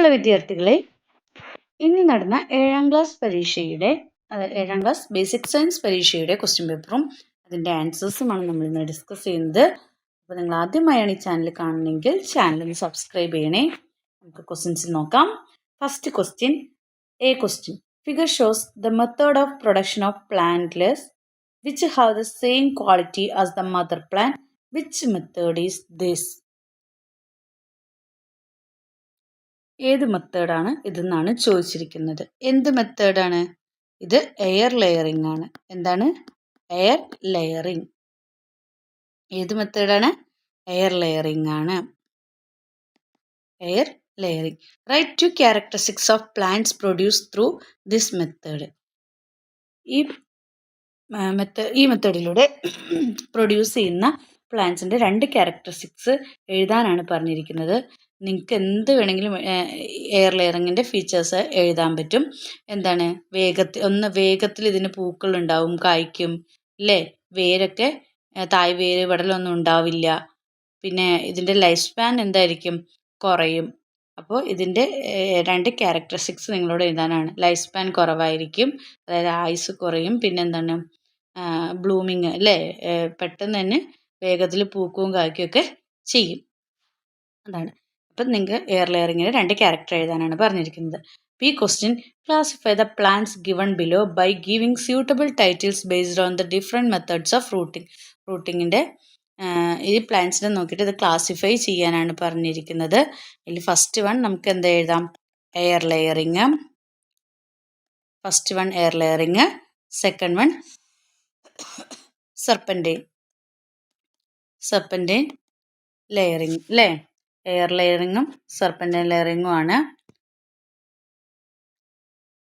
Hello വിദ്യാർത്ഥികളെ, ഇന്ന് നടന്ന 7ാം ക്ലാസ് പരീക്ഷയുടെ ഏഴാം ക്ലാസ് ബേസിക് സയൻസ് പരീക്ഷയുടെ ക്വസ്റ്റ്യൻ പേപ്പറും അതിൻ്റെ ആൻസേഴ്സുമാണ് നമ്മൾ ഇന്ന് ഡിസ്കസ് ചെയ്യുന്നത്. അപ്പോൾ നിങ്ങൾ ആദ്യമായാണ് ഈ ചാനൽ കാണുന്നതെങ്കിൽ ചാനൽ ഒന്ന് സബ്സ്ക്രൈബ് ചെയ്യണേ. നമുക്ക് ക്വസ്റ്റ്യൻസ് നോക്കാം. First question, a question, figure shows the method of production of plantlets which have the same quality as the mother plant. Which method is this? ഏത് മെത്തേഡാണ് ഇതെന്നാണ് ചോദിച്ചിരിക്കുന്നത്. എന്ത് മെത്തേഡാണ് ഇത്? എയർ ലെയറിംഗ് ആണ്. എന്താണ്? Air layering. ഏത് മെത്തേഡാണ്? എയർ ലെയറിംഗ് ആണ്. Air layering. Write two characteristics of plants produce through this method. ഈ മെത്തേഡിലൂടെ പ്രൊഡ്യൂസ് ചെയ്യുന്ന പ്ലാന്റ്സിൻ്റെ 2 ക്യാരക്ടറിസ്റ്റിക്സ് എഴുതാനാണ് പറഞ്ഞിരിക്കുന്നത്. നിങ്ങൾക്ക് എന്ത് വേണമെങ്കിലും എയർ ലെയറിങ്ങിൻ്റെ ഫീച്ചേഴ്സ് എഴുതാൻ പറ്റും. എന്താണ്? വേഗത്തിൽ ഇതിന് പൂക്കൾ ഉണ്ടാവും, കായ്ക്കും അല്ലേ? വേരൊക്കെ തായ് വേര് പടലൊന്നും ഉണ്ടാവില്ല. പിന്നെ ഇതിൻ്റെ ലൈഫ് സ്പാൻ എന്തായിരിക്കും? കുറയും. അപ്പോൾ ഇതിൻ്റെ 2 ക്യാരക്ടറിസ്റ്റിക്സ് നിങ്ങളോട് എഴുതാനാണ്. ലൈഫ് സ്പാൻ കുറവായിരിക്കും, അതായത് ആയുസ് കുറയും. പിന്നെ എന്താണ്? ബ്ലൂമിങ് അല്ലേ? പെട്ടെന്ന് തന്നെ വേഗത്തിൽ പൂക്കുകയും കായ്ക്കുകയൊക്കെ ചെയ്യും. അതാണ്. അപ്പം നിങ്ങൾക്ക് എയർ ലെയറിങ്ങിന് 2 ക്യാരക്ടർ എഴുതാനാണ് പറഞ്ഞിരിക്കുന്നത്. ഈ question, classify the plants given below by giving suitable titles based on the different methods of rooting. റൂട്ടിങ്ങിൻ്റെ ഈ പ്ലാന്റ്സിനെ നോക്കിയിട്ട് ഇത് ക്ലാസിഫൈ ചെയ്യാനാണ് പറഞ്ഞിരിക്കുന്നത്. ഇതിൽ ഫസ്റ്റ് വൺ നമുക്ക് എന്താ എഴുതാം? Air layering. First one air layering. Second one serpentine layering അല്ലേ? എയർ ലെയറിങ്ങും സർപ്പൻറ്റൈൻ ലെയറിങ്ങും ആണ്.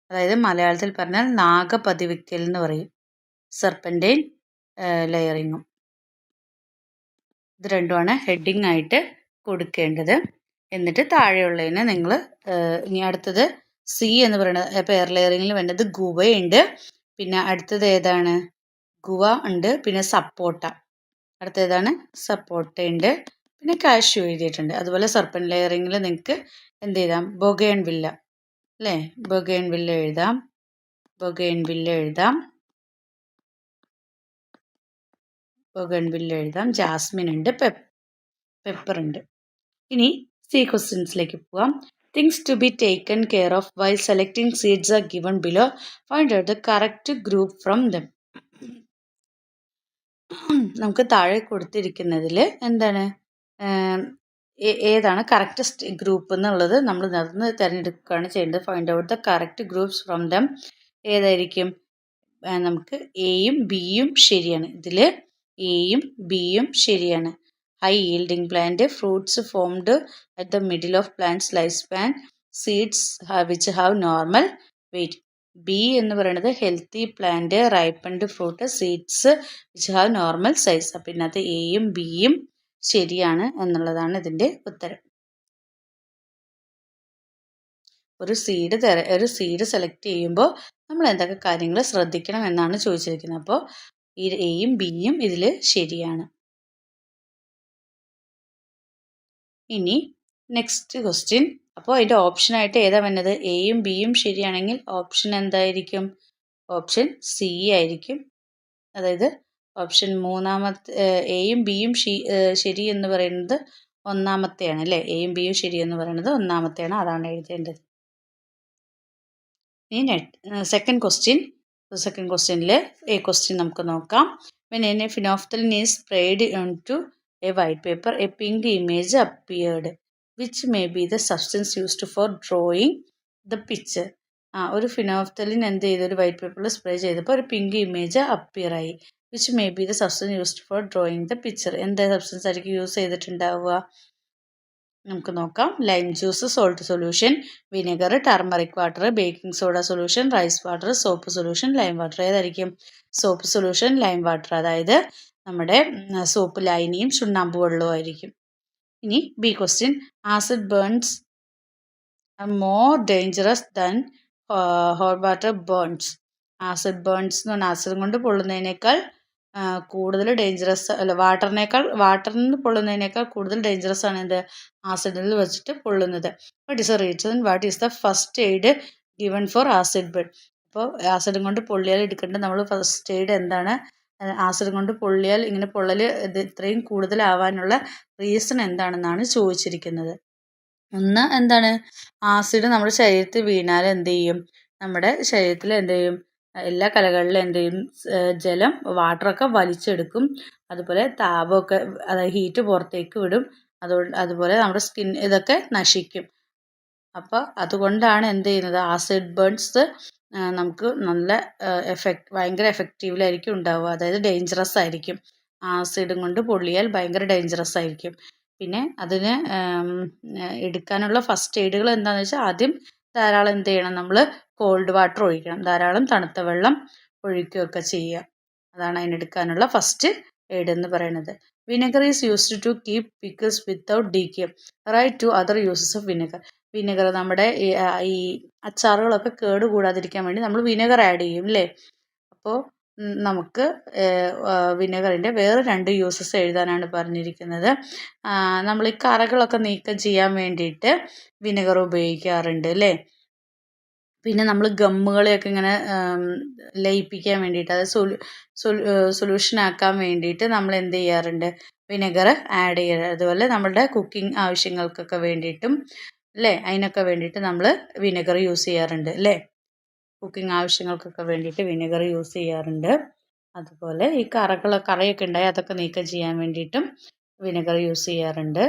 അതായത് മലയാളത്തിൽ പറഞ്ഞാൽ നാഗപതിവയ്ക്കൽ എന്ന് പറയും. സർപ്പൻറ്റൈൻ ലെയറിങ്ങും. ഇത് രണ്ടുമാണ് ഹെഡിങ് ആയിട്ട് കൊടുക്കേണ്ടത്. എന്നിട്ട് താഴെയുള്ളതിന് നിങ്ങൾ ഇനി അടുത്തത് സി എന്ന് പറയുന്നത്, ഇപ്പോൾ എയർ ലെയറിങ്ങിൽ വേണ്ടത് ഗുവയുണ്ട്. പിന്നെ അടുത്തത് ഏതാണ്? ഗുവ ഉണ്ട്. പിന്നെ സപ്പോട്ട. അടുത്തേതാണ്? സപ്പോട്ട ഉണ്ട്. പിന്നെ കാഷ്യൂ എഴുതിയിട്ടുണ്ട്. അതുപോലെ സർപ്പൻ ലെയറിങ്ങിൽ നിങ്ങൾക്ക് എന്ത് ചെയ്താം? ബൊഗെയിൻവില്ല അല്ലേ? ബൊഗെയിൻവില്ല എഴുതാം. ജാസ്മിൻ ഉണ്ട്. പെപ്പർ ഉണ്ട്. ഇനി സി ക്വസ്റ്റ്യൻസിലേക്ക് പോവാം. Things to be taken care of while selecting seeds are given below. Find out the correct group from them. നമുക്ക് താഴെ കൊടുത്തിരിക്കുന്നതിൽ എന്താണ്, ഏതാണ് കറക്റ്റ് ഗ്രൂപ്പ് എന്നുള്ളത് നമ്മൾ നടന്ന് തിരഞ്ഞെടുക്കുകയാണ് ചെയ്യേണ്ടത്. Find out the correct groups from them. ഏതായിരിക്കും? നമുക്ക് എയും ബിയും ശരിയാണ്. ഇതിൽ എയും ബിയും ശരിയാണ്. High yielding plant, fruits formed at the middle of plant's lifespan, seeds which have normal weight. B എന്ന് പറയുന്നത് healthy plant, ripened fruit, seeds which have normal size. അപ്പം ഇതിനകത്ത് എയും ബിയും ശരിയാണ് എന്നുള്ളതാണ് ഇതിൻ്റെ ഉത്തരം. ഒരു സീഡ് സെലക്ട് ചെയ്യുമ്പോൾ നമ്മൾ എന്തൊക്കെ കാര്യങ്ങൾ ശ്രദ്ധിക്കണം എന്നാണ് ചോദിച്ചിരിക്കുന്നത്. അപ്പോൾ ഈ എയും ബിയും ഇതിൽ ശരിയാണ്. ഇനി നെക്സ്റ്റ് ക്വസ്റ്റ്യൻ. അപ്പോൾ അതിൻ്റെ ഓപ്ഷനായിട്ട് ഏതാ വന്നത്? എയും ബിയും ശരിയാണെങ്കിൽ ഓപ്ഷൻ എന്തായിരിക്കും? ഓപ്ഷൻ സി ആയിരിക്കും. അതായത് ഓപ്ഷൻ മൂന്നാമത്തെ, എയും ബിയും ശരി എന്ന് പറയുന്നത് ഒന്നാമത്തെയാണ് അല്ലേ? എയും ബിയും ശരി എന്ന് പറയുന്നത് ഒന്നാമത്തെയാണ്. അതാണ് എഴുതേണ്ടത്. ഇനി സെക്കൻഡ് ക്വസ്റ്റ്യനിൽ എ ക്വസ്റ്റ്യൻ നമുക്ക് നോക്കാം. When a phenolphthalein is sprayed onto a white paper, a pink image appeared. Which may be the substance used for drawing the picture? ഒരു ഫിനോഫ്തലിൻ എന്ത് ചെയ്തു? ഒരു വൈറ്റ് പേപ്പറിൽ സ്പ്രേ ചെയ്തപ്പോൾ ഒരു പിങ്ക് ഇമേജ് അപ്പിയർ ആയി. Which may be the substance used for drawing the picture. എന്താ substance ആയിരിക്കും യൂസ് ചെയ്തിട്ടുണ്ടാവുക? നമുക്ക് നോക്കാം. Lime juice, salt solution, vinegar, turmeric water, baking soda solution, rice water, soap solution, lime water. ഏതായിരിക്കും? Soap solution, lime water. അതായത് നമ്മുടെ സോപ്പ് ലായനിയും ചുണ്ണാമ്പ് വെള്ളവും ആയിരിക്കും. ഇനി B question, acid burns more dangerous than hot water burns. Acid burns എന്ന് പറഞ്ഞാൽ ആസിഡ് കൊണ്ട് പൊള്ളുന്നതിനേക്കാൾ കൂടുതൽ ഡേഞ്ചറസ് അല്ല, വാട്ടറിൽ നിന്ന് പൊള്ളുന്നതിനേക്കാൾ കൂടുതൽ ഡേഞ്ചറസ് ആണ് എന്ത്, ആസിഡിൽ വെച്ചിട്ട് പൊള്ളുന്നത്. What is a reason, what is the first aid given for acid burn. അപ്പോൾ ആസിഡും കൊണ്ട് പൊള്ളിയാൽ എടുക്കേണ്ട നമ്മൾ ഫസ്റ്റ് എയ്ഡ് എന്താണ്, ആസിഡ് കൊണ്ട് പൊള്ളിയാൽ ഇങ്ങനെ പൊള്ളൽ ഇത് ഇത്രയും കൂടുതലാവാനുള്ള റീസൺ എന്താണെന്നാണ് ചോദിച്ചിരിക്കുന്നത്. ഒന്ന് എന്താണ്, ആസിഡ് നമ്മുടെ ശരീരത്തിൽ വീണാൽ എന്ത് ചെയ്യും, നമ്മുടെ ശരീരത്തിൽ എന്ത് ചെയ്യും, എല്ലാ കലകളിലും എന്ത് ചെയ്യും, ജലം വാട്ടറൊക്കെ വലിച്ചെടുക്കും. അതുപോലെ താപമൊക്കെ, അതായത് ഹീറ്റ് പുറത്തേക്ക് വിടും. അതുപോലെ നമ്മുടെ സ്കിൻ ഇതൊക്കെ നശിക്കും. അപ്പോൾ അതുകൊണ്ടാണ് എന്ത് ചെയ്യുന്നത്, ആസിഡ് ബേൺസ് നമുക്ക് നല്ല ഭയങ്കര എഫക്റ്റീവിലായിരിക്കും ഉണ്ടാവുക. അതായത് ഡേഞ്ചറസ് ആയിരിക്കും. ആസിഡും കൊണ്ട് പൊള്ളിയാൽ ഭയങ്കര ഡേഞ്ചറസ് ആയിരിക്കും. പിന്നെ അതിന് എടുക്കാനുള്ള ഫസ്റ്റ് എയ്ഡുകൾ എന്താണെന്ന് വെച്ചാൽ, ആദ്യം ധാരാളം എന്ത് ചെയ്യണം, നമ്മൾ കോൾഡ് വാട്ടർ ഒഴിക്കണം, ധാരാളം തണുത്ത വെള്ളം ഒഴിക്കുകയൊക്കെ ചെയ്യുക. അതാണ് അതിനെടുക്കാനുള്ള ഫസ്റ്റ് എയ്ഡ് എന്ന് പറയുന്നത്. Vinegar is used to keep pickles without decay. Write two other uses of vinegar. Vinegar നമ്മുടെ ഈ അച്ചാറുകളൊക്കെ കേടുകൂടാതിരിക്കാൻ വേണ്ടി നമ്മൾ വിനെഗർ ആഡ് ചെയ്യും അല്ലേ. അപ്പോൾ നമുക്ക് വിനെഗറിൻ്റെ വേറെ 2 യൂസസ് എഴുതാനാണ് പറഞ്ഞിരിക്കുന്നത്. നമ്മൾ ഈ കറകളൊക്കെ നീക്കം ചെയ്യാൻ വേണ്ടിയിട്ട് വിനെഗർ ഉപയോഗിക്കാറുണ്ട് അല്ലേ. പിന്നെ നമ്മൾ ഗമ്മുകളെയൊക്കെ ഇങ്ങനെ ലയിപ്പിക്കാൻ വേണ്ടിയിട്ട്, അതായത് സൊല്യൂഷൻ ആക്കാൻ വേണ്ടിയിട്ട് നമ്മൾ എന്ത് ചെയ്യാറുണ്ട്, വിനെഗർ ആഡ് ചെയ്യാറ്. അതുപോലെ നമ്മുടെ കുക്കിംഗ് ആവശ്യങ്ങൾക്കൊക്കെ വേണ്ടിയിട്ടും അല്ലേ, അതിനൊക്കെ വേണ്ടിയിട്ട് നമ്മൾ വിനെഗർ യൂസ് ചെയ്യാറുണ്ട് അല്ലേ. കുക്കിംഗ് ആവശ്യങ്ങൾക്കൊക്കെ വേണ്ടിയിട്ട് വിനെഗർ യൂസ് ചെയ്യാറുണ്ട്. അതുപോലെ ഈ കറയൊക്കെ ഉണ്ടായി അതൊക്കെ നീക്കം ചെയ്യാൻ വേണ്ടിയിട്ടും വിനെഗർ യൂസ് ചെയ്യാറുണ്ട്.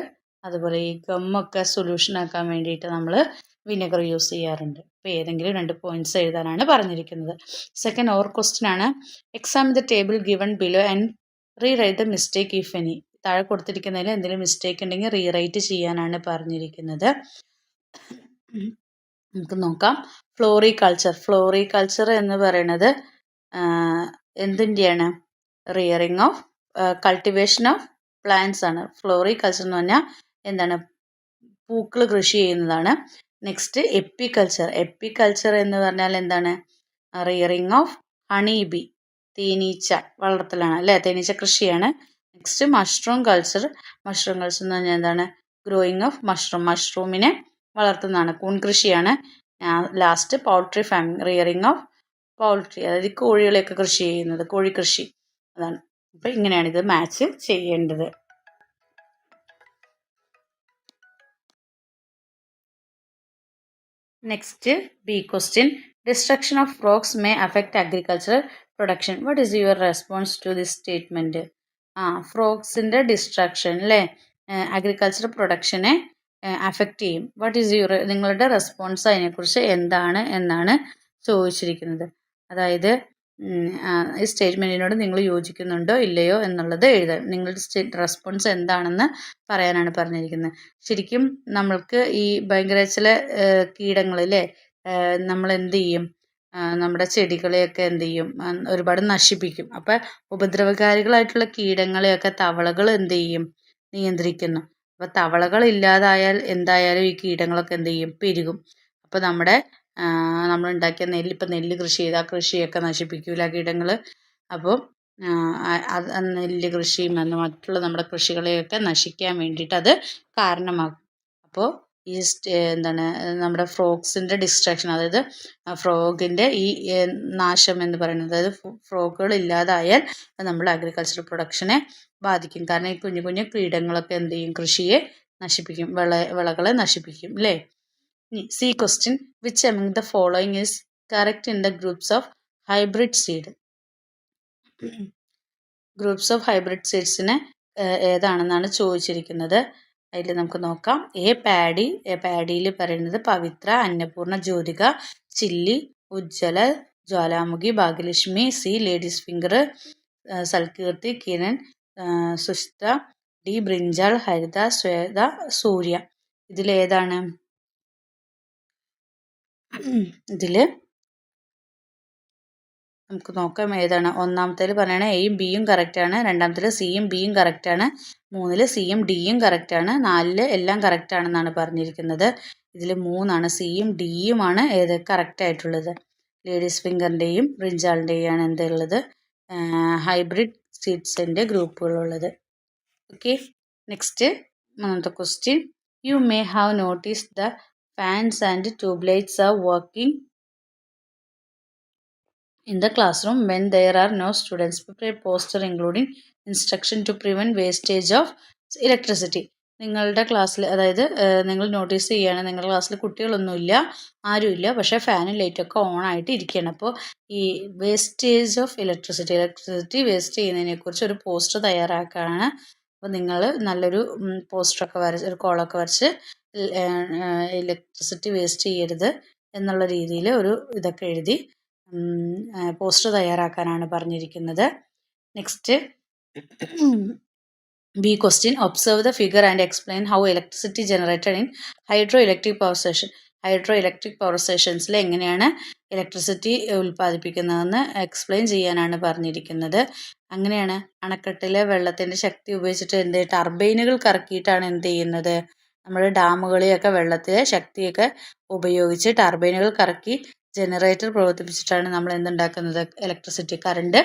അതുപോലെ ഈ ഗമ്മൊക്കെ സൊല്യൂഷൻ ആക്കാൻ വേണ്ടിയിട്ട് നമ്മൾ വിനെഗർ യൂസ് ചെയ്യാറുണ്ട്. അപ്പോൾ ഏതെങ്കിലും 2 പോയിന്റ്സ് എഴുതാനാണ് പറഞ്ഞിരിക്കുന്നത്. സെക്കൻഡ് ഓർ ക്വസ്റ്റ്യൻ ആണ്, examine the table given below and rewrite the mistake if any. താഴെ കൊടുത്തിരിക്കുന്നതിൽ എന്തെങ്കിലും മിസ്റ്റേക്ക് ഉണ്ടെങ്കിൽ റീറൈറ്റ് ചെയ്യാനാണ് പറഞ്ഞിരിക്കുന്നത്. നമുക്ക് നോക്കാം. ഫ്ലോറികൾച്ചർ എന്ന് പറയുന്നത് എന്തിൻ്റെയാണ്, rearing of cultivation of plants ആണ്. ഫ്ലോറികൾച്ചർ എന്ന് പറഞ്ഞാൽ എന്താണ്, പൂക്കൾ കൃഷി ചെയ്യുന്നതാണ്. നെക്സ്റ്റ് എപ്പിക്കൾച്ചർ എന്ന് പറഞ്ഞാൽ എന്താണ്, റിയറിങ് ഓഫ് ഹണി ബി, തേനീച്ച വളർത്തലാണ് അല്ലേ, തേനീച്ച കൃഷിയാണ്. നെക്സ്റ്റ് മഷ്റൂം കൾച്ചർ എന്ന് പറഞ്ഞാൽ എന്താണ്, ഗ്രോയിങ് ഓഫ് മഷ്റൂമിനെ വളർത്തുന്നതാണ്, കൂൺ കൃഷിയാണ്. Last poultry farming, rearing of poultry, അതായത് കോഴികളെയൊക്കെ കൃഷി ചെയ്യുന്നത്, കോഴിക്കൃഷി അതാണ്. അപ്പോൾ ഇങ്ങനെയാണ് ഇത് മാച്ച് ചെയ്യേണ്ടത്. Next B question, destruction of frogs may affect agricultural production. What is your response to this statement? ഫ്രോഗ്സിൻ്റെ ഡിസ്ട്രക്ഷൻ അല്ലേ, അഗ്രികൾച്ചർ പ്രൊഡക്ഷനെ അഫക്റ്റ് ചെയ്യും. വാട്ട് ഈസ് നിങ്ങളുടെ റെസ്പോൺസ് അതിനെക്കുറിച്ച് എന്താണ് എന്നാണ് ചോദിച്ചിരിക്കുന്നത്. അതായത് ഈ സ്റ്റേറ്റ്മെൻറ്റിനോട് നിങ്ങൾ യോജിക്കുന്നുണ്ടോ ഇല്ലയോ എന്നുള്ളത് എഴുതാൻ, നിങ്ങളുടെ റെസ്പോൺസ് എന്താണെന്ന് പറയാനാണ് പറഞ്ഞിരിക്കുന്നത്. ശരിക്കും നമ്മൾക്ക് ഈ ഭയങ്കര ചില കീടങ്ങൾ അല്ലേ, നമ്മൾ എന്ത് ചെയ്യും, നമ്മുടെ ചെടികളെയൊക്കെ എന്ത് ചെയ്യും, ഒരുപാട് നശിപ്പിക്കും. അപ്പം ഉപദ്രവകാരികളായിട്ടുള്ള കീടങ്ങളെയൊക്കെ തവളകൾ എന്ത് ചെയ്യും, നിയന്ത്രിക്കുന്നു. അപ്പോൾ തവളകൾ ഇല്ലാതായാൽ എന്തായാലും ഈ കീടങ്ങളൊക്കെ എന്ത് ചെയ്യും, പെരുകും. അപ്പോൾ നമ്മളുണ്ടാക്കിയ നെല്ല് കൃഷി ചെയ്ത് ആ കൃഷിയൊക്കെ നശിപ്പിക്കൂല കീടങ്ങൾ. അപ്പോൾ നെല്ല് കൃഷിയും മറ്റുള്ള നമ്മുടെ കൃഷികളെയൊക്കെ നശിക്കാൻ വേണ്ടിയിട്ട് അത് കാരണമാകും. അപ്പോൾ ഈ നമ്മുടെ ഫ്രോഗ്സിൻ്റെ ഡിസ്ട്രക്ഷൻ, അതായത് ഫ്രോഗിൻ്റെ ഈ നാശം എന്ന് പറയുന്നത്, അതായത് ഫ്രോഗുകൾ ഇല്ലാതായാൽ അത് നമ്മുടെ അഗ്രികൾച്ചറൽ പ്രൊഡക്ഷനെ ബാധിക്കും. കാരണം ഈ കുഞ്ഞു കുഞ്ഞു കീടങ്ങളൊക്കെ എന്ത് ചെയ്യും, കൃഷിയെ നശിപ്പിക്കും, വിളകളെ നശിപ്പിക്കും അല്ലേ. C question, which among the following is correct in the groups of hybrid seed. Groups of hybrid സീഡ്സിന് ഏതാണെന്നാണ് ചോദിച്ചിരിക്കുന്നത്. അതിൽ നമുക്ക് നോക്കാം. പാഡിയിൽ പറയുന്നത് Pavithra, Annapurna, Jyothika, chilli, Ujjwala, Jwalamukhi, Bhagyalakshmi. C ladies finger, Salkeerthi, Kiran, Sushta. D brinjal, Haritha, Swetha, Surya. ഇതിലേതാണ്? ഇതിൽ നമുക്ക് നോക്കാം ഏതാണ്. ഒന്നാമത്തേൽ പറയണ എയും ബിയും കറക്റ്റാണ്, രണ്ടാമത്തേൽ സിയും ബിയും കറക്റ്റാണ്, 3 സിയും ഡിയും കറക്റ്റാണ്, 4 എല്ലാം കറക്റ്റാണെന്നാണ് പറഞ്ഞിരിക്കുന്നത്. ഇതിൽ 3 സിയും ഡിയുമാണ് കറക്റ്റായിട്ടുള്ളത്. ലേഡീസ് ഫിംഗറിൻ്റെയും ബ്രിഞ്ചാളിൻ്റെയും ആണ് എന്തുള്ളത്, ഹൈബ്രിഡ് സീഡ്സിൻ്റെ ഗ്രൂപ്പുകളുള്ളത്. ഓക്കെ, നെക്സ്റ്റ് മൂന്നാമത്തെ question. You may have noticed the fans and tube lights are working in the classroom when there are no students. Prepare poster including instruction to prevent wastage of electricity. നിങ്ങളുടെ ക്ലാസ്സിൽ, അതായത് നിങ്ങൾ notice ചെയ്യുകയാണ് നിങ്ങളുടെ ക്ലാസ്സിൽ കുട്ടികളൊന്നുമില്ല, ആരുമില്ല, പക്ഷേ ഫാനും ലൈറ്റൊക്കെ ഓൺ ആയിട്ട് ഇരിക്കുകയാണ്. അപ്പോൾ ഈ വേസ്റ്റേജ് ഓഫ് ഇലക്ട്രിസിറ്റി വേസ്റ്റ് ചെയ്യുന്നതിനെക്കുറിച്ച് ഒരു പോസ്റ്റർ തയ്യാറാക്കുകയാണ്. അപ്പോൾ നിങ്ങൾ നല്ലൊരു പോസ്റ്ററൊക്കെ വരച്ച്, ഒരു കോളൊക്കെ വരച്ച് ഇലക്ട്രിസിറ്റി വേസ്റ്റ് ചെയ്യരുത് എന്നുള്ള രീതിയിൽ ഒരു ഇതൊക്കെ എഴുതി പോസ്റ്റർ തയ്യാറാക്കാനാണ് പറഞ്ഞിരിക്കുന്നത്. Next B question. Observe the figure and explain how electricity generated in hydro electric power station. Hydro electric power സ്റ്റേഷൻസിൽ എങ്ങനെയാണ് ഇലക്ട്രിസിറ്റി ഉൽപ്പാദിപ്പിക്കുന്നതെന്ന് എക്സ്പ്ലെയിൻ ചെയ്യാനാണ് പറഞ്ഞിരിക്കുന്നത്. അങ്ങനെയാണ് അണക്കെട്ടിലെ വെള്ളത്തിൻ്റെ ശക്തി ഉപയോഗിച്ചിട്ട് ടർബൈനുകൾ കറക്കിയിട്ടാണ് എന്ത് ചെയ്യുന്നത്, നമ്മുടെ ഡാമുകളിലൊക്കെ വെള്ളത്തിലെ ശക്തിയൊക്കെ ഉപയോഗിച്ച് ടർബൈനുകൾ കറക്കി ജനറേറ്റർ പ്രവർത്തിപ്പിച്ചിട്ടാണ് നമ്മൾ എന്തുണ്ടാക്കുന്നത്, ഇലക്ട്രിസിറ്റി കറണ്ട്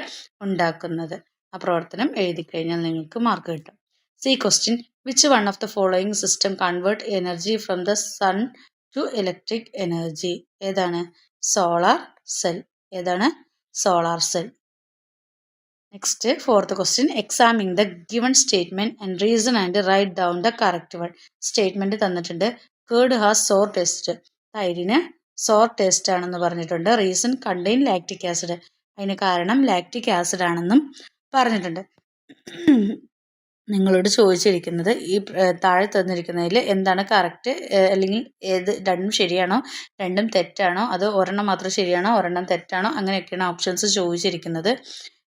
ഉണ്ടാക്കുന്നത്. ആ പ്രവർത്തനം എഴുതി കഴിഞ്ഞാൽ നിങ്ങൾക്ക് മാർക്ക് കിട്ടും. C question. Which one of the following system convert energy from the sun to electric energy? ഏതാണ്? Solar cell. ഏതാണ്? Solar cell. Next fourth question. Examine the given statement and reason and write down the correct one. Statement തന്നിട്ടുണ്ട്. Curd has sour taste. തൈരിന് sour taste ആണെന്ന് പറഞ്ഞിട്ടുണ്ട്. Reason contain lactic acid. അതിന് കാരണം lactic acid ആണെന്നും പറഞ്ഞിട്ടുണ്ട്. നിങ്ങളോട് ചോദിച്ചിരിക്കുന്നത് ഈ താഴെ തന്നിരിക്കുന്നതിൽ എന്താണ് കറക്റ്റ്, അല്ലെങ്കിൽ ഏത് രണ്ടും ശരിയാണോ, രണ്ടും തെറ്റാണോ, അതോ ഒരെണ്ണം മാത്രം ശരിയാണോ, ഒരെണ്ണം തെറ്റാണോ, അങ്ങനെയൊക്കെയാണ് ഓപ്ഷൻസ് ചോദിച്ചിരിക്കുന്നത്.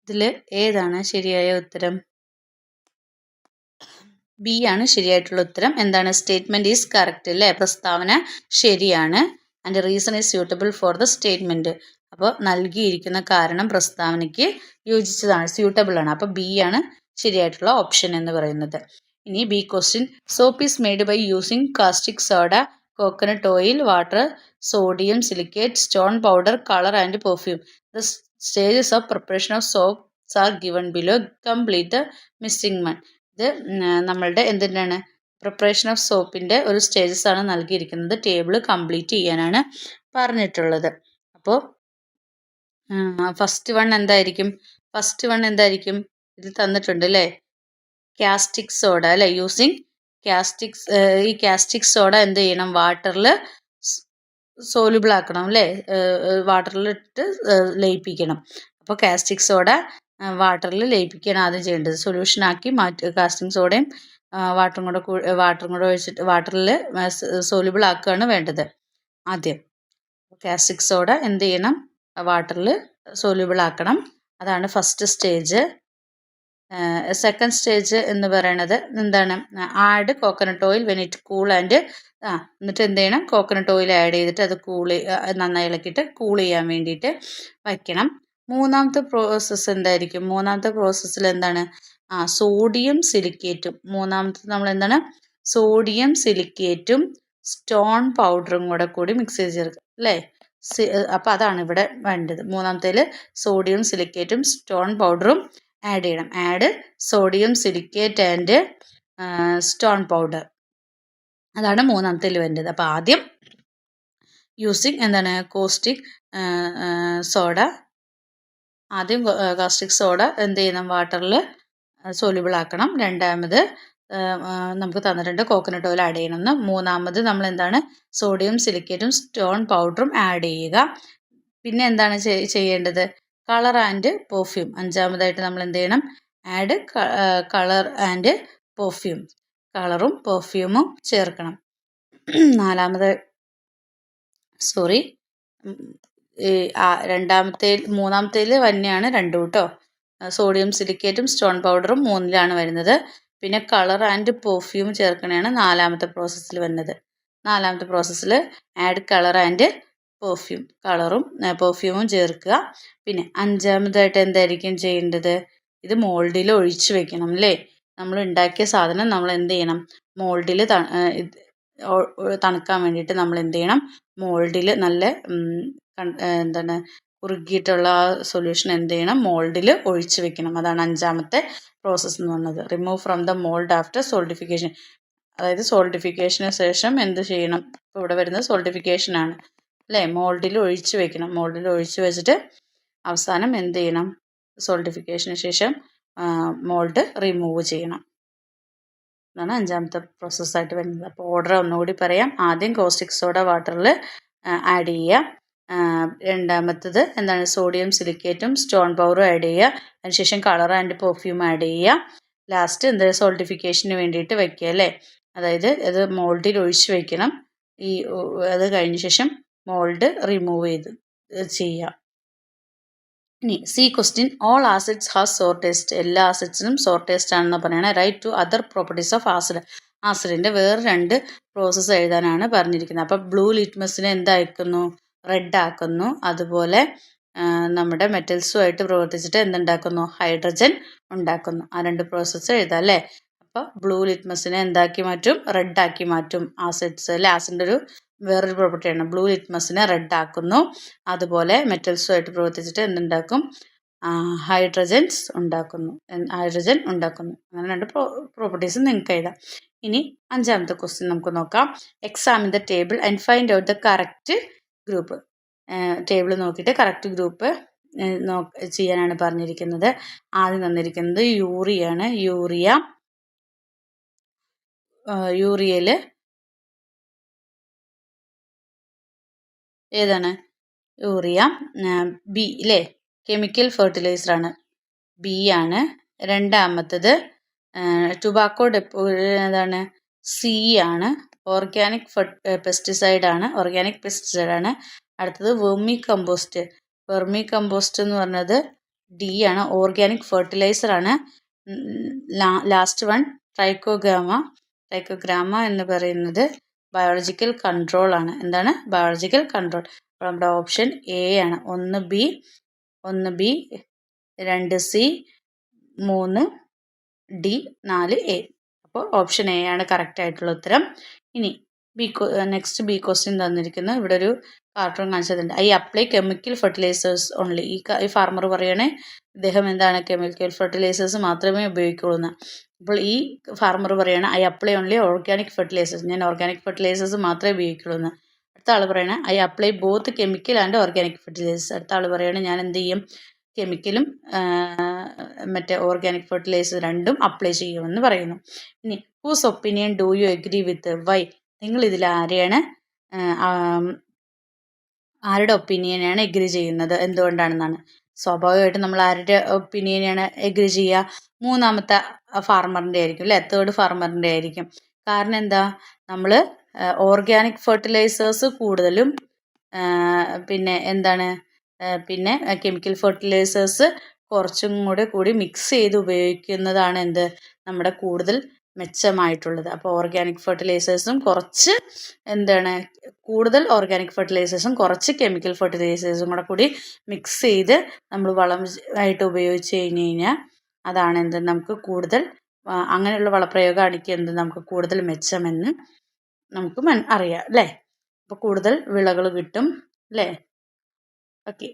ഇതിൽ ഏതാണ് ശരിയായ ഉത്തരം? ബി ആണ് ശരിയായിട്ടുള്ള ഉത്തരം. എന്താണ്? സ്റ്റേറ്റ്മെന്റ് ഈസ് കറക്റ്റ് അല്ലേ, പ്രസ്താവന ശരിയാണ്. And reason is suitable for the statement. അപ്പോൾ നൽകിയിരിക്കുന്ന കാരണം പ്രസ്താവനയ്ക്ക് യോജിച്ചതാണ്, സ്യൂട്ടബിൾ ആണ്. അപ്പോൾ ബി ആണ് ശരിയായിട്ടുള്ള ഓപ്ഷൻ എന്ന് പറയുന്നത്. ഇനി B question. Soap is made by using caustic soda, coconut oil, water, sodium silicate, stone powder, colour and perfume. The stages of preparation of soaps are given below. Complete the missing one. ഇത് നമ്മളുടെ എന്തിനാണ്, preparation of സോപ്പിൻ്റെ ഒരു stages ആണ് നൽകിയിരിക്കുന്നത്. Table complete ചെയ്യാനാണ് പറഞ്ഞിട്ടുള്ളത്. അപ്പോൾ first one എന്തായിരിക്കും? ഇത് തന്നിട്ടുണ്ട് അല്ലേ, കാസ്റ്റിക് സോഡ അല്ലേ. യൂസിങ് ഈ കാസ്റ്റിക് സോഡ എന്ത് ചെയ്യണം, വാട്ടറിൽ സോലുബിൾ ആക്കണം അല്ലേ, വാട്ടറിലിട്ട് ലയിപ്പിക്കണം. അപ്പോൾ കാസ്റ്റിക് സോഡ വാട്ടറിൽ ലയിപ്പിക്കുകയാണ് ആദ്യം ചെയ്യേണ്ടത്. സൊല്യൂഷനാക്കി കാസ്റ്റിക് സോഡയും വാട്ടറും കൂടെ ഒഴിച്ചിട്ട് വാട്ടറിൽ സോലുബിൾ ആക്കുകയാണ് വേണ്ടത് ആദ്യം. കാസ്റ്റിക് സോഡ എന്ത് ചെയ്യണം, വാട്ടറിൽ സോലുബിൾ ആക്കണം. അതാണ് ഫസ്റ്റ് സ്റ്റേജ്. സെക്കൻഡ് സ്റ്റേജ് എന്ന് പറയുന്നത് എന്താണ്, add coconut oil when it cool and എന്നിട്ട് എന്ത് ചെയ്യണം, കോക്കനട്ട് ഓയിൽ ആഡ് ചെയ്തിട്ട് അത് നന്നായി ഇളക്കിയിട്ട് കൂൾ ചെയ്യാൻ വേണ്ടിയിട്ട് വയ്ക്കണം. മൂന്നാമത്തെ പ്രോസസ്സ് എന്തായിരിക്കും? മൂന്നാമത്തെ പ്രോസസ്സിൽ എന്താണ്, സോഡിയം സിലിക്കേറ്റും, മൂന്നാമത്തെ നമ്മൾ എന്താണ്, സോഡിയം സിലിക്കേറ്റും സ്റ്റോൺ പൗഡറും കൂടി മിക്സ് ചെയ്ത് ചേർക്കുക അല്ലേ. അപ്പോൾ അതാണ് ഇവിടെ വേണ്ടത്. മൂന്നാമത്തേൽ സോഡിയം സിലിക്കേറ്റും സ്റ്റോൺ പൗഡറും ആഡ് ചെയ്യണം. Add sodium silicate and stone powder, അതാണ് മൂന്നാമത്തേൽ വേണ്ടത്. അപ്പോൾ ആദ്യം യൂസിങ് എന്താണ്, കാസ്റ്റിക് സോഡ എന്ത് ചെയ്യണം, വാട്ടറിൽ സോല്യൂബിൾ ആക്കണം. രണ്ടാമത് നമുക്ക് തന്നിട്ടുണ്ട് കോക്കനട്ട് ഓയിൽ ആഡ് ചെയ്യണമെന്ന്. മൂന്നാമത് നമ്മൾ എന്താണ്, സോഡിയം സിലിക്കേറ്റും സ്റ്റോൺ പൗഡറും ആഡ് ചെയ്യുക. പിന്നെ എന്താണ് ചെയ്യേണ്ടത്, കളർ ആൻഡ് പെർഫ്യൂം. അഞ്ചാമതായിട്ട് നമ്മൾ എന്ത് ചെയ്യണം, ആഡ് കളർ ആൻഡ് പെർഫ്യൂം, കളറും പെർഫ്യൂമും ചേർക്കണം. മൂന്നാമത്തേൽ തന്നെയാണ് രണ്ടും കേട്ടോ. സോഡിയം സിലിക്കേറ്റും സ്റ്റോൺ പൗഡറും മൂന്നിലാണ് വരുന്നത്. പിന്നെ കളർ ആൻഡ് പെർഫ്യൂം ചേർക്കണതാണ് നാലാമത്തെ പ്രോസസ്സിൽ വരുന്നത്. നാലാമത്തെ പ്രോസസ്സിൽ ആഡ് കളർ ആൻഡ് പെർഫ്യൂം, കളറും പെർഫ്യൂമും ചേർക്കുക. പിന്നെ അഞ്ചാമതായിട്ട് എന്തായിരിക്കും ചെയ്യേണ്ടത്, ഇത് മോൾഡിൽ ഒഴിച്ചു വെക്കണം അല്ലേ. നമ്മൾ ഉണ്ടാക്കിയ സാധനം നമ്മൾ എന്ത് ചെയ്യണം, മോൾഡിൽ തണുക്കാൻ വേണ്ടിയിട്ട് നമ്മൾ എന്ത് ചെയ്യണം, മോൾഡിൽ നല്ല ഉരുകിയിട്ടുള്ള ആ സൊല്യൂഷൻ എന്ത് ചെയ്യണം, മോൾഡിൽ ഒഴിച്ച് വെക്കണം. അതാണ് അഞ്ചാമത്തെ പ്രോസസ്സ് എന്ന് പറയുന്നത്. Remove from the mould after solidification. അതായത് സോൾഡിഫിക്കേഷന് ശേഷം എന്ത് ചെയ്യണം, ഇപ്പോൾ ഇവിടെ വരുന്നത് സോൾഡിഫിക്കേഷനാണ് അല്ലേ. മോൾഡിൽ ഒഴിച്ച് വെക്കണം. മോൾഡിൽ ഒഴിച്ച് വെച്ചിട്ട് അവസാനം എന്ത് ചെയ്യണം, സോൾഡിഫിക്കേഷന് ശേഷം മോൾഡ് റിമൂവ് ചെയ്യണം. അതാണ് അഞ്ചാമത്തെ പ്രോസസ്സായിട്ട് വരുന്നത്. അപ്പോൾ ഓർഡർ ഒന്നുകൂടി പറയാം. ആദ്യം കോസ്റ്റിക് സോഡ വാട്ടറിൽ ആഡ് ചെയ്യുക. രണ്ടാമത്തത് എന്താണ്, സോഡിയം സിലിക്കേറ്റും സ്റ്റോൺ പൗഡറും ആഡ് ചെയ്യുക. അതിനുശേഷം കളർ ആൻഡ് പെർഫ്യൂം ആഡ് ചെയ്യുക. ലാസ്റ്റ് എന്താ, സോൾഡിഫിക്കേഷന് വേണ്ടിയിട്ട് വെക്കുക അല്ലേ. അതായത് ഇത് മോൾഡിൽ ഒഴിച്ച് വെക്കണം. അത് കഴിഞ്ഞ ശേഷം മോൾഡ് റിമൂവ് ചെയ്യുക. ഇനി C question, all acids has sour taste. എല്ലാ ആസിഡ്സിനും സോർ ടേസ്റ്റ് ആണെന്ന് പറയണേ. Write two other properties of acid. ആസിഡിൻ്റെ വേറെ 2 പ്രോസസ്സ് എഴുതാനാണ് പറഞ്ഞിരിക്കുന്നത്. അപ്പോൾ ബ്ലൂ ലിറ്റ്മസിനെ എന്താക്കുന്നു, റെഡ് ആക്കുന്നു. അതുപോലെ നമ്മുടെ മെറ്റൽസുമായിട്ട് പ്രവർത്തിച്ചിട്ട് എന്തുണ്ടാക്കുന്നു, ഹൈഡ്രജൻ ഉണ്ടാക്കുന്നു. ആ 2 പ്രോസസ്സ് എഴുതാം അല്ലേ. അപ്പോൾ ബ്ലൂ ലിറ്റ്മസിനെ എന്താക്കി മാറ്റും, റെഡ് ആക്കി മാറ്റും ആസിഡ്സ് അല്ലേ. ആസിഡിൻ്റെ ഒരു വേറൊരു പ്രോപ്പർട്ടിയാണ്. ബ്ലൂ ലിറ്റ്മസിനെ റെഡ് ആക്കുന്നു. അതുപോലെ മെറ്റൽസുമായിട്ട് പ്രവർത്തിച്ചിട്ട് എന്തുണ്ടാക്കും, ഹൈഡ്രജൻ ഉണ്ടാക്കുന്നു. അങ്ങനെ 2 പ്രോപ്പർട്ടീസ് നിങ്ങൾക്ക് എഴുതാം. ഇനി അഞ്ചാമത്തെ ക്വസ്റ്റ്യൻ നമുക്ക് നോക്കാം. Examine the table and find out the correct group. Table നോക്കിയിട്ട് കറക്റ്റ് ഗ്രൂപ്പ് ചെയ്യാനാണ് പറഞ്ഞിരിക്കുന്നത്. ആദ്യം തന്നിരിക്കുന്നത് യൂറിയാണ്. യൂറിയയിൽ ഏതാണ്, യൂറിയ ബി അല്ലേ, കെമിക്കൽ ഫെർട്ടിലൈസറാണ്, ബി ആണ്. രണ്ടാമത്തത് ടുബാക്കോ ഏതാണ്, സി ആണ്. ഓർഗാനിക് പെസ്റ്റിസൈഡാണ്. അടുത്തത് വെർമി കമ്പോസ്റ്റ് എന്ന് പറഞ്ഞത് ഡി ആണ്. ഓർഗാനിക് ഫെർട്ടിലൈസറാണ്. ലാസ്റ്റ് വൺ ട്രൈക്കോഗ്രാമ എന്ന് പറയുന്നത് ബയോളജിക്കൽ കൺട്രോൾ ആണ്. എന്താണ്, ബയോളജിക്കൽ കൺട്രോൾ. അപ്പോൾ നമ്മുടെ ഓപ്ഷൻ എ ആണ്. 1 ബി, 2 സി, 3 ഡി, 4 എ. അപ്പോൾ ഓപ്ഷൻ എ ആണ് കറക്റ്റ് ആയിട്ടുള്ള ഉത്തരം. ഇനി നെക്സ്റ്റ് ബി ക്വസ്റ്റ്യൻ തന്നിരിക്കുന്നു. ഇവിടെ ഒരു കാർട്ടൂൺ കാണിച്ചതുണ്ട്. I apply chemical fertilisers only. ഈ ഫാർമർ പറയണേ ഇദ്ദേഹം എന്താണ്, കെമിക്കൽ ഫെർട്ടിലൈസേഴ്സ് മാത്രമേ ഉപയോഗിക്കുള്ളൂ എന്ന്. അപ്പോൾ ഈ ഫാർമർ പറയണ I apply only organic fertilisers, ഞാൻ ഓർഗാനിക് ഫെർട്ടിലൈസേഴ്സ് മാത്രമേ ഉപയോഗിക്കുള്ളൂ എന്ന്. അടുത്ത ആൾ പറയണ I apply both chemical and organic fertilisers. അടുത്ത ആൾ പറയണ ഞാൻ എന്ത് ചെയ്യും, കെമിക്കലും മറ്റേ ഓർഗാനിക് ഫെർട്ടിലൈസർ രണ്ടും അപ്ലൈ ചെയ്യുമെന്ന് പറയുന്നു. ഇനി whose opinion do you agree with, why. നിങ്ങൾ ഇതിൽ ആരുടെ ഒപ്പീനിയനാണ് എഗ്രി ചെയ്യുന്നത്, എന്തുകൊണ്ടാണെന്നാണ്. സ്വാഭാവികമായിട്ടും നമ്മൾ ആരുടെ ഒപ്പീനിയനാണ് എഗ്രി ചെയ്യുക, മൂന്നാമത്തെ ഫാർമറിൻ്റെ ആയിരിക്കും അല്ലേ, തേർഡ് ഫാർമറിൻ്റെ ആയിരിക്കും. കാരണം എന്താ, നമ്മൾ ഓർഗാനിക് ഫെർട്ടിലൈസേഴ്സ് കൂടുതലും പിന്നെ എന്താണ്, പിന്നെ കെമിക്കൽ ഫെർട്ടിലൈസേഴ്സ് കുറച്ചും കൂടി മിക്സ് ചെയ്ത് ഉപയോഗിക്കുന്നതാണ് എന്ത്, നമ്മുടെ കൂടുതൽ മെച്ചമായിട്ടുള്ളത്. അപ്പോൾ ഓർഗാനിക് ഫെർട്ടിലൈസേഴ്സും കുറച്ച് എന്താണ്, കൂടുതൽ ഓർഗാനിക് ഫെർട്ടിലൈസേഴ്സും കുറച്ച് കെമിക്കൽ ഫെർട്ടിലൈസേഴ്സും കൂടി മിക്സ് ചെയ്ത് നമ്മൾ വളം ആയിട്ട് ഉപയോഗിച്ച് കഴിഞ്ഞാൽ അതാണ് എന്ത്, നമുക്ക് കൂടുതൽ അങ്ങനെയുള്ള വളപ്രയോഗമാണെങ്കിൽ എന്ത്, നമുക്ക് കൂടുതൽ മെച്ചമെന്ന് നമുക്ക് അറിയാം അല്ലേ. അപ്പോൾ കൂടുതൽ വിളകൾ കിട്ടും അല്ലേ. Okay.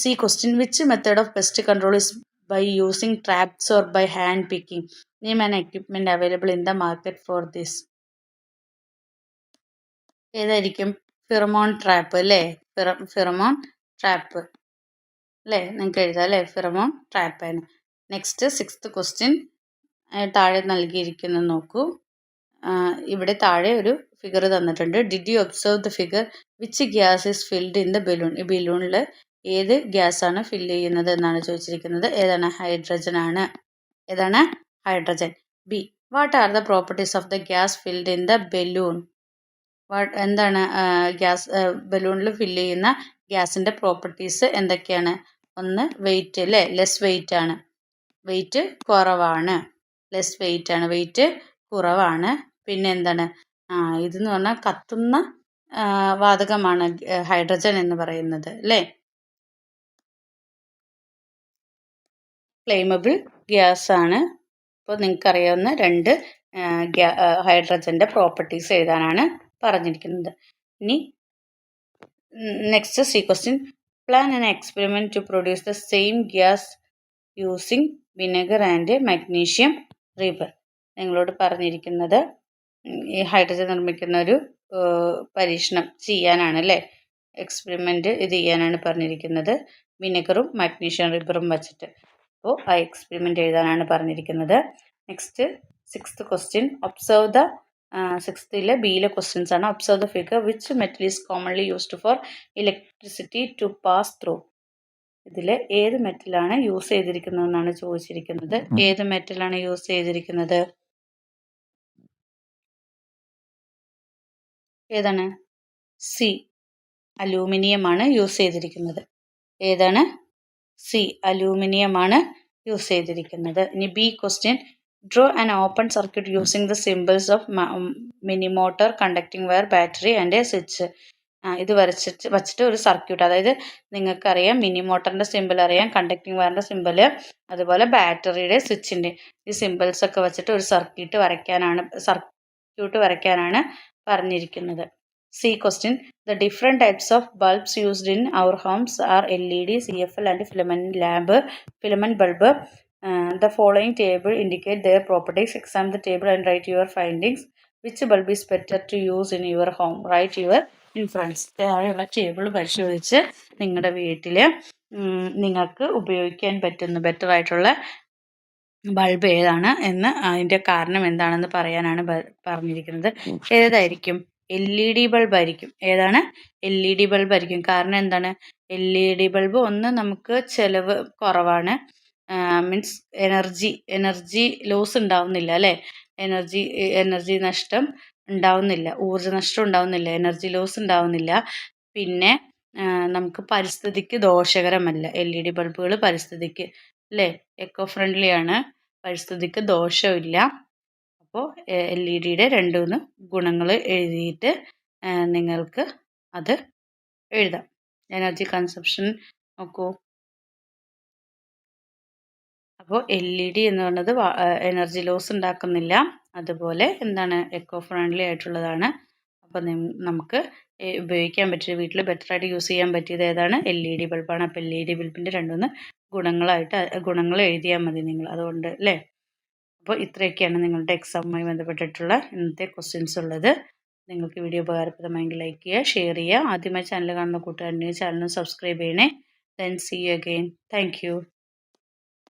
C question, which method of pest control is by using traps or by hand picking. Name and equipment available in the market for this. ഏതായിരിക്കും, ഫിറമോൺ ട്രാപ്പ് അല്ലേ, ഫിറമോൺ ട്രാപ്പ് അല്ലേ, നിങ്ങൾക്ക് എഴുതാം അല്ലേ, ഫിറമോൺ ട്രാപ്പാണ്. നെക്സ്റ്റ് 6th ക്വസ്റ്റ്യൻ താഴെ നൽകിയിരിക്കുന്നത് നോക്കൂ. ഇവിടെ താഴെ ഒരു ഫിഗർ തന്നിട്ടുണ്ട്. Did you observe the figure, which gas is filled in the balloon. ഈ ബലൂണിൽ ഏത് ഗ്യാസാണ് ഫില്ല് ചെയ്യുന്നത് എന്നാണ് ചോദിച്ചിരിക്കുന്നത്. ഏതാണ്, ഹൈഡ്രജൻ ആണ്. ഏതാണ്, hydrogen. B, what are the properties of the gas filled in the balloon. എന്താണ് ഗ്യാസ് ബലൂണിൽ ഫില്ല് ചെയ്യുന്ന ഗ്യാസിൻ്റെ പ്രോപ്പർട്ടീസ് എന്തൊക്കെയാണ്. ഒന്ന് വെയിറ്റ് അല്ലേ, ലെസ് വെയിറ്റ് ആണ്, വെയിറ്റ് കുറവാണ്, ലെസ് വെയിറ്റ് ആണ്, വെയിറ്റ് കുറവാണ്. പിന്നെ എന്താണ്, ഇതെന്ന് പറഞ്ഞാൽ കത്തുന്ന വാതകമാണ് ഹൈഡ്രജൻ എന്ന് പറയുന്നത് അല്ലേ. ഫ്ലെയിമബിൾ ഗ്യാസ് ആണ്. അപ്പോൾ നിങ്ങൾക്കറിയാവുന്ന 2 ഹൈഡ്രജൻ്റെ പ്രോപ്പർട്ടീസ് എഴുതാനാണ് പറഞ്ഞിരിക്കുന്നത്. ഇനി next C question, plan an experiment to produce the same gas using vinegar and magnesium ribbon. നിങ്ങളോട് പറഞ്ഞിരിക്കുന്നത് ഈ ഹൈഡ്രജൻ നിർമ്മിക്കുന്ന ഒരു പരീക്ഷണം ചെയ്യാനാണ് അല്ലേ, എക്സ്പെരിമെൻറ്റ് ഇത് ചെയ്യാനാണ് പറഞ്ഞിരിക്കുന്നത് വിനെഗറും മഗ്നീഷ്യം റീബറും വച്ചിട്ട്. അപ്പോൾ ആ എക്സ്പെരിമെൻ്റ് എഴുതാനാണ് പറഞ്ഞിരിക്കുന്നത്. Next 6th question, observe the 6th ബിയിലെ ക്വസ്റ്റ്യൻസ് ആണ്. Observe the figure, which metal is commonly used for electricity to pass through. ഇതിൽ ഏത് മെറ്റലാണ് യൂസ് ചെയ്തിരിക്കുന്നതെന്നാണ് ചോദിച്ചിരിക്കുന്നത്. ഏത് മെറ്റലാണ് യൂസ് ചെയ്തിരിക്കുന്നത്? ഏതാണ്? സി, അലൂമിനിയമാണ് യൂസ് ചെയ്തിരിക്കുന്നത്. ഏതാണ്? സി, അലൂമിനിയമാണ് യൂസ് ചെയ്തിരിക്കുന്നത്. ഇനി B question, draw an open circuit using the symbols of mini motor, conducting wire, battery and A switch. ഇത് വച്ചിട്ട് ഒരു സർക്യൂട്ട്, അതായത് നിങ്ങൾക്കറിയാം മിനി മോട്ടറിൻ്റെ സിമ്പിൾ അറിയാം, കണ്ടക്ടിങ് വയറിൻ്റെ സിമ്പിൾ, അതുപോലെ ബാറ്ററിയുടെ സ്വിച്ചിൻ്റെ ഈ സിമ്പിൾസ് ഒക്കെ വെച്ചിട്ട് ഒരു സർക്യൂട്ട് വരയ്ക്കാനാണ് പറഞ്ഞിരിക്കുന്നത്. C question, the different types of bulbs used in our homes are LED, CFL and filament bulb. The following table indicate their properties. Examine the table and write your findings. Which bulb is better to use in your home? Write your inference. താഴെയുള്ള table പരിശോധിച്ച് നിങ്ങളുടെ വീട്ടിൽ നിങ്ങൾക്ക് ഉപയോഗിക്കാൻ പറ്റുന്ന better ആയിട്ടുള്ള bulb ഏതാണ് എന്ന് അതിൻ്റെ കാരണം എന്താണെന്ന് പറയാനാണ് പറഞ്ഞിരിക്കുന്നത്. ഏതായിരിക്കും? LED ബൾബ് ആയിരിക്കും. ഏതാണ്? LED ബൾബ് ആയിരിക്കും. കാരണം എന്താണ്? LED ബൾബ് ഒന്ന് നമുക്ക് ചിലവ് കുറവാണ്, മീൻസ് എനർജി ലോസ് ഉണ്ടാവുന്നില്ല അല്ലേ, എനർജി നഷ്ടം ഉണ്ടാവുന്നില്ല, ഊർജ്ജ നഷ്ടം ഉണ്ടാവുന്നില്ല, എനർജി ലോസ് ഉണ്ടാവുന്നില്ല. പിന്നെ നമുക്ക് പരിസ്ഥിതിക്ക് ദോഷകരമല്ല. LED ബൾബുകൾ പരിസ്ഥിതിക്ക് അല്ലേ എക്കോ ഫ്രണ്ട്ലി ആണ്, പരിസ്ഥിതിക്ക് ദോഷമില്ല. അപ്പോൾ LEDയുടെ 2-3 ഗുണങ്ങൾ എഴുതിയിട്ട് നിങ്ങൾക്ക് അത് എഴുതാം. എനർജി കൺസപ്ഷൻ നോക്കൂ. അപ്പോൾ LED എന്ന് പറയുന്നത് എനർജി ലോസ് ഉണ്ടാക്കുന്നില്ല, അതുപോലെ എന്താണ് എക്കോ ഫ്രണ്ട്ലി ആയിട്ടുള്ളതാണ്. അപ്പോൾ നമുക്ക് ഉപയോഗിക്കാൻ പറ്റിയ വീട്ടിൽ ബെറ്ററായിട്ട് യൂസ് ചെയ്യാൻ പറ്റിയത് ഏതാണ്? LED ബൾബാണ്. അപ്പോൾ LED ബൾബിൻ്റെ 2-3 ഗുണങ്ങൾ എഴുതിയാൽ മതി നിങ്ങൾ. അതുകൊണ്ട് അല്ലേ. അപ്പോൾ ഇത്രയൊക്കെയാണ് നിങ്ങളുടെ എക്സാമുമായി ബന്ധപ്പെട്ടിട്ടുള്ള ഇന്നത്തെ ക്വസ്റ്റ്യൻസ് ഉള്ളത്. നിങ്ങൾക്ക് വീഡിയോ ഉപകാരപ്രദമായെങ്കിൽ ലൈക്ക് ചെയ്യുക, ഷെയർ ചെയ്യുക. ആദ്യമായി ചാനൽ കാണുന്ന കൂട്ടുകാരുണ്ടെങ്കിൽ ചാനൽ സബ്സ്ക്രൈബ് ചെയ്യണേ. Then see you again. Thank U.